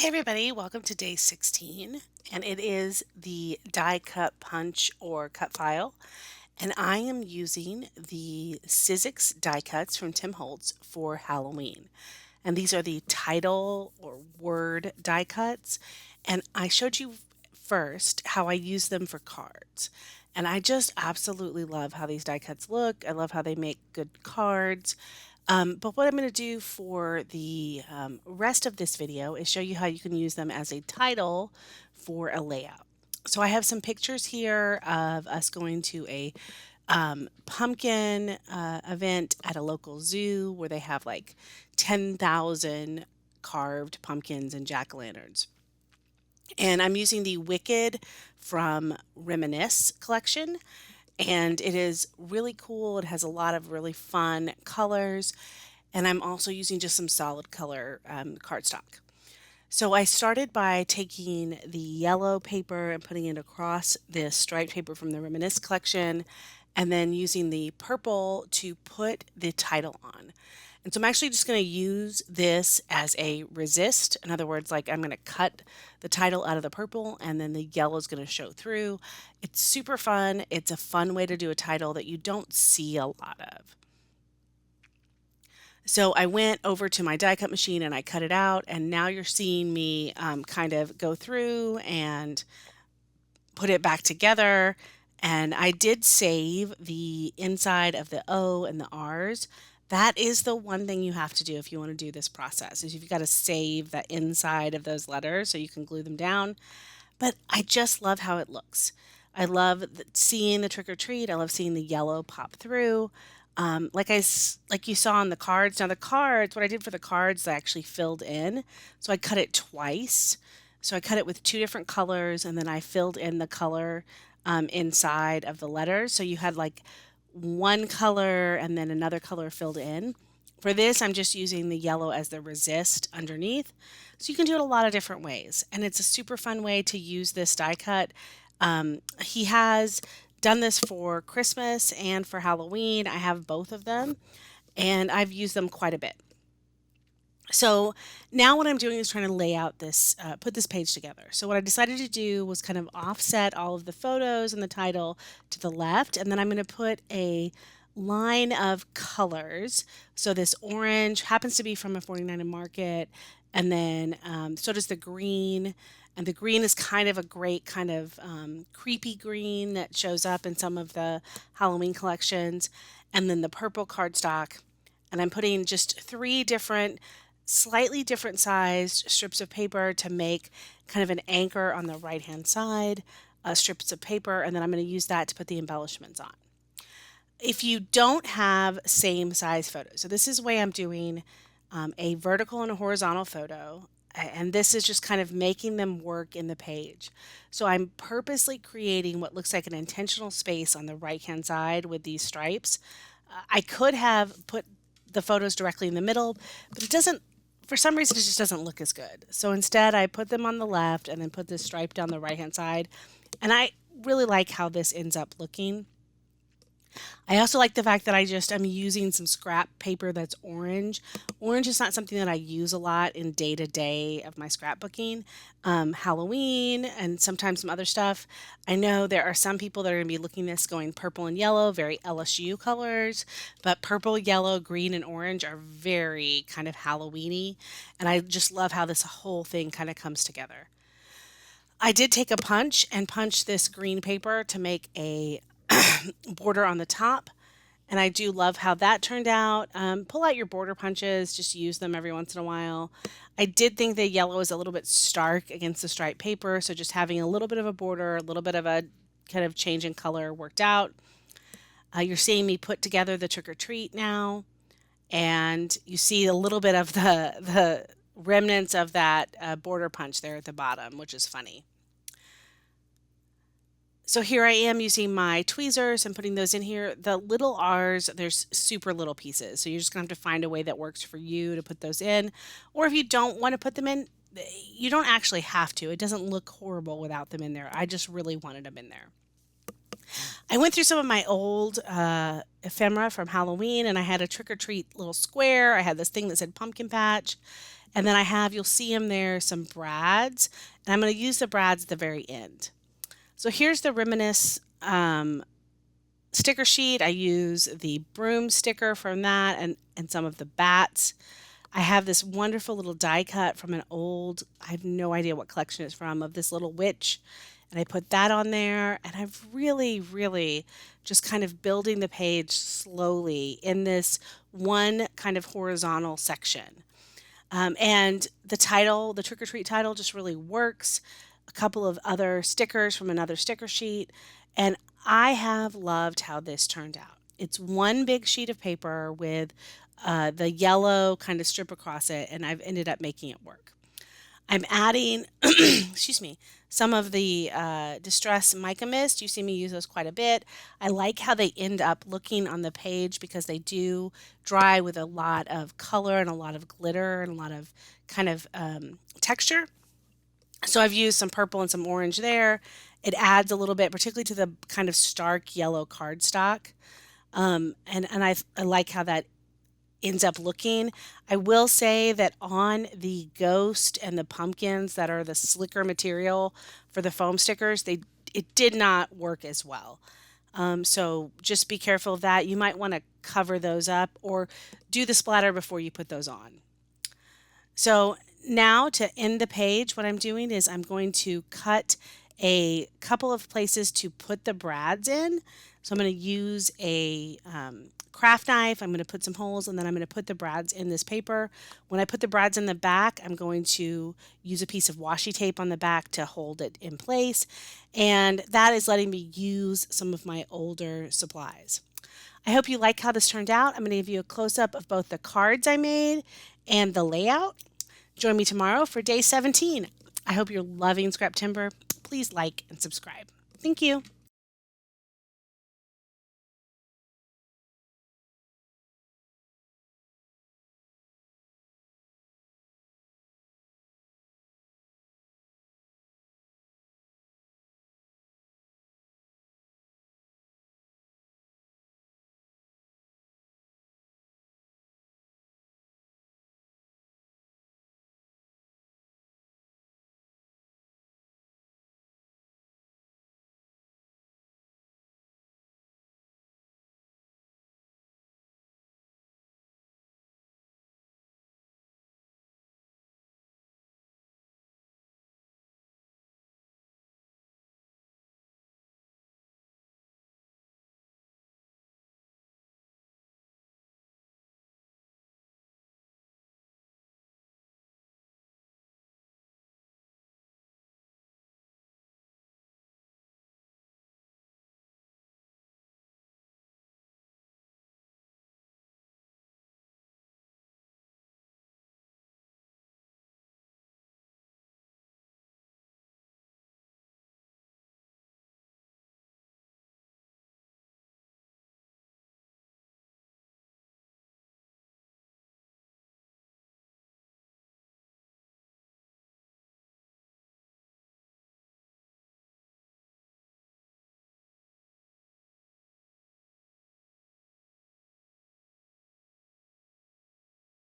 Hey everybody, welcome to day 16, and it is the die cut punch or cut file, and I am using the Sizzix die cuts from Tim Holtz for Halloween. And these are the title or word die cuts, and I showed you first how I use them for cards. And I just absolutely love how these die cuts look. I love how they make good cards. But what I'm going to do for the rest of this video is show you how you can use them as a title for a layout. So I have some pictures here of us going to a pumpkin event at a local zoo where they have like 10,000 carved pumpkins and jack-o'-lanterns. And I'm using the Wicked from Reminisce collection, and it is really cool. It has a lot of really fun colors, and I'm also using just some solid color cardstock. So I started by taking the yellow paper and putting it across this striped paper from the Reminisce collection, and then using the purple to put the title on. And so I'm actually just going to use this as a resist. In other words, like I'm going to cut the title out of the purple and then the yellow is going to show through. It's super fun. It's a fun way to do a title that you don't see a lot of. So I went over to my die cut machine and I cut it out, and now you're seeing me kind of go through and put it back together. And I did save the inside of the O and the R's. That is the one thing you have to do if you want to do this process, is you've got to save the inside of those letters so you can glue them down. But I just love how it looks. I love seeing the trick or treat. I love seeing the yellow pop through. Like you saw on the cards. Now the cards, what I did for the cards, I actually filled in. So I cut it twice. So I cut it with two different colors, and then I filled in the color inside of the letters. So you had like one color and then another color filled in. For this, I'm just using the yellow as the resist underneath. So you can do it a lot of different ways. And it's a super fun way to use this die cut. He has done this for Christmas and for Halloween. I have both of them, and I've used them quite a bit. So now what I'm doing is trying to lay out this, put this page together. So what I decided to do was kind of offset all of the photos and the title to the left, and then I'm going to put a line of colors. So this orange happens to be from a 49 and Market, and then so does the green. And the green is kind of a great kind of creepy green that shows up in some of the Halloween collections. And then the purple cardstock. And I'm putting just three different, slightly different sized strips of paper to make kind of an anchor on the right hand side, strips of paper, and then I'm going to use that to put the embellishments on. If you don't have same size photos, so this is the way I'm doing a vertical and a horizontal photo, and this is just kind of making them work in the page. So I'm purposely creating what looks like an intentional space on the right hand side with these stripes. I could have put the photos directly in the middle, but it doesn't, for some reason, it just doesn't look as good. So instead, I put them on the left and then put this stripe down the right hand side. And I really like how this ends up looking. I also like the fact that I'm using some scrap paper that's orange. Orange is not something that I use a lot in day to day of my scrapbooking. Halloween and sometimes some other stuff. I know there are some people that are going to be looking at this going purple and yellow, very LSU colors, but purple, yellow, green, and orange are very kind of Halloweeny, and I just love how this whole thing kind of comes together. I did take a punch and punch this green paper to make a border on the top. And I do love how that turned out. Pull out your border punches, just use them every once in a while. I did think the yellow is a little bit stark against the striped paper, so just having a little bit of a border, a little bit of a kind of change in color worked out. You're seeing me put together the trick or treat now, and you see a little bit of the remnants of that border punch there at the bottom, which is funny. So here I am using my tweezers and putting those in here. The little R's, there's super little pieces. So you're just going to have to find a way that works for you to put those in. Or if you don't want to put them in, you don't actually have to. It doesn't look horrible without them in there. I just really wanted them in there. I went through some of my old ephemera from Halloween, and I had a trick or treat little square. I had this thing that said pumpkin patch, and then I have, you'll see them there, some brads, and I'm going to use the brads at the very end. So here's the Reminisce sticker sheet. I use the broom sticker from that and some of the bats. I have this wonderful little die cut from an old, I have no idea what collection it's from, of this little witch. And I put that on there. And I've really just kind of building the page slowly in this one kind of horizontal section. And the title, the trick or treat title, just really works. A couple of other stickers from another sticker sheet. And I have loved how this turned out. It's one big sheet of paper with the yellow kind of strip across it, and I've ended up making it work. I'm adding, excuse me, some of the Distress Mica Mist. You see me use those quite a bit. I like how they end up looking on the page because they do dry with a lot of color and a lot of glitter and a lot of kind of texture. So I've used some purple and some orange there. It adds a little bit, particularly to the kind of stark yellow cardstock. I like how that ends up looking. I will say that on the ghost and the pumpkins that are the slicker material for the foam stickers, it did not work as well. So just be careful of that. You might want to cover those up or do the splatter before you put those on. So now to end the page, what I'm doing is I'm going to cut a couple of places to put the brads in. So I'm going to use a craft knife. I'm going to put some holes and then I'm going to put the brads in this paper. When I put the brads in the back, I'm going to use a piece of washi tape on the back to hold it in place. And that is letting me use some of my older supplies. I hope you like how this turned out. I'm going to give you a close-up of both the cards I made and the layout. Join me tomorrow for day 17. I hope you're loving Scraptember. Please like and subscribe. Thank you.